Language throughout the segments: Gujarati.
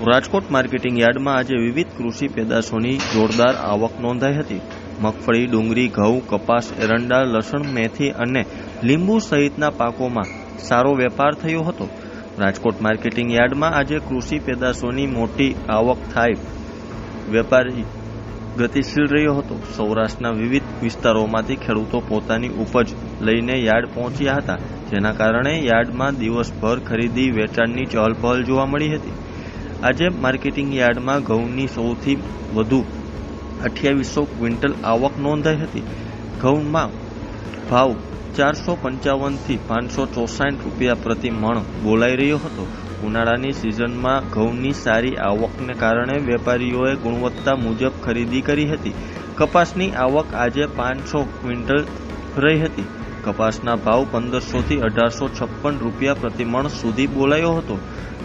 રાજકોટ માર્કેટિંગ યાર્ડમાં આજે વિવિધ કૃષિ પેદાશોની જોરદાર આવક નોંધાઈ હતી. મગફળી, ડુંગળી, ઘઉં, કપાસ, એરંડા, લસણ, મેથી અને લીંબુ સહિતના પાકોમાં સારો વેપાર થયો હતો. રાજકોટ માર્કેટિંગ યાર્ડમાં આજે કૃષિ પેદાશોની મોટી આવક થાય વેપારી ગતિશીલ રહ્યો હતો. સૌરાષ્ટ્રના વિવિધ વિસ્તારોમાંથી ખેડૂતો પોતાની ઉપજ લઈને યાર્ડ પહોંચ્યા હતા, જેના કારણે યાર્ડમાં દિવસભર ખરીદી વેચાણની ચહલપહલ જોવા મળી હતી. આજે માર્કેટિંગ યાર્ડમાં ઘઉંની સૌથી વધુ 2800 ક્વિન્ટલ આવક નોંધાઈ હતી. ઘઉંમાં ભાવ 455 થી 564 રૂપિયા પ્રતિ મણ બોલાઈ રહ્યો હતો. ઉનાળાની સિઝનમાં ઘઉંની સારી આવકને કારણે વેપારીઓએ ગુણવત્તા મુજબ ખરીદી કરી હતી. કપાસની આવક આજે 500 ક્વિન્ટલ રહી હતી. કપાસના ભાવ 1500 થી 1856 રૂપિયા પ્રતિ મણ સુધી બોલાયો હતો.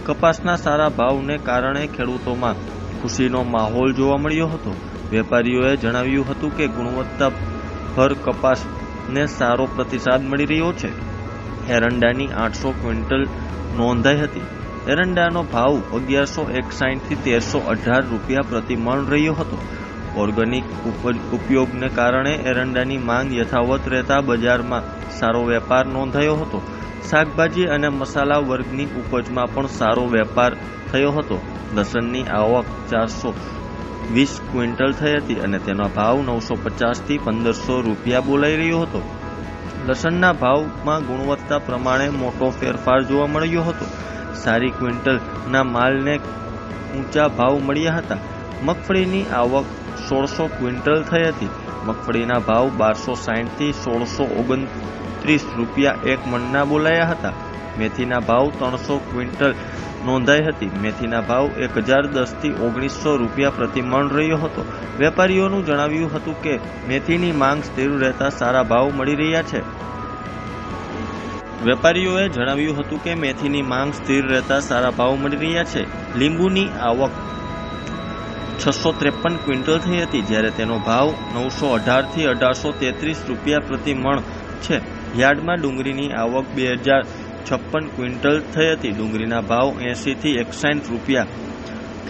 કપાસના સારા ભાવને કારણે ખેડૂતોમાં ખુશીનો માહોલ જોવા મળ્યો હતો. વેપારીઓએ જણાવ્યું હતું કે ગુણવત્તાભર કપાસને સારો પ્રતિસાદ મળી રહ્યો છે. એરંડાની 800 ક્વિન્ટલ નોંધાઈ હતી. એરંડાનો ભાવ 1161 થી 1318 રૂપિયા પ્રતિ મણ રહ્યો હતો. ઓર્ગેનિક ઉપયોગને કારણે એરંડાની માંગ યથાવત રહેતા બજારમાં સારો વેપાર નોંધાયો હતો. શાકભાજી અને મસાલા વર્ગની ઉપજમાં પણ સારો વેપાર થયો હતો. લસણની આવક 420 ક્વિન્ટલ થઈ હતી અને તેનો ભાવ 950 થી 1500 રૂપિયા બોલાઈ રહ્યો હતો. લસણના ભાવમાં ગુણવત્તા પ્રમાણે મોટો ફેરફાર જોવા મળ્યો હતો. સારી ક્વિન્ટલના માલને ઊંચા ભાવ મળ્યા હતા. મગફળીની આવક 1600 ક્વિન્ટલ થઈ હતી. મગફળીના ભાવ 1260 થી 1629 રૂપિયા એક મણના બોલાયા હતા. મેથીના ભાવ 300 ક્વિન્ટલ નોંધાઈ હતી. મેથીના ભાવ 1010 થી 1900 રૂપિયા પ્રતિ મણ રહ્યો હતો. વેપારીઓનું જણાવ્યું હતું કે મેથીની માંગ સ્થિર રહેતા સારા ભાવ મળી રહ્યા છે. વેપારીઓએ જણાવ્યું હતું કે મેથીની માંગ સ્થિર રહેતા સારા ભાવ મળી રહ્યા છે. લીંબુની આવક 653 ક્વિન્ટલ થઈ હતી, જ્યારે તેનો ભાવ 918 થી 1833 રૂપિયા પ્રતિ મણ છે. યાર્ડમાં ડુંગળીની આવક 2056 ક્વિન્ટલ થઈ હતી. ડુંગળીના ભાવ 80 થી 61 રૂપિયા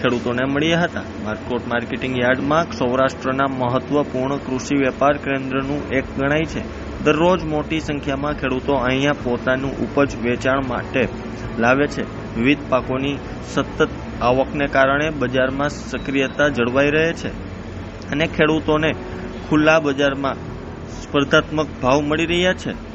ખેડૂતોને મળ્યા હતા. રાજકોટ માર્કેટિંગ યાર્ડમાં સૌરાષ્ટ્રના મહત્વપૂર્ણ કૃષિ વેપાર કેન્દ્રનું એક ગણાય છે. દરરોજ મોટી સંખ્યામાં ખેડૂતો અહીંયા પોતાનું ઉપજ વેચાણ માટે લાવે છે. વિવિધ પાકોની સતત આવકને કારણે બજારમાં સક્રિયતા જળવાઈ રહે છે અને ખેડૂતોને ખુલ્લા બજારમાં સ્પર્ધાત્મક ભાવ મળી રહ્યા છે.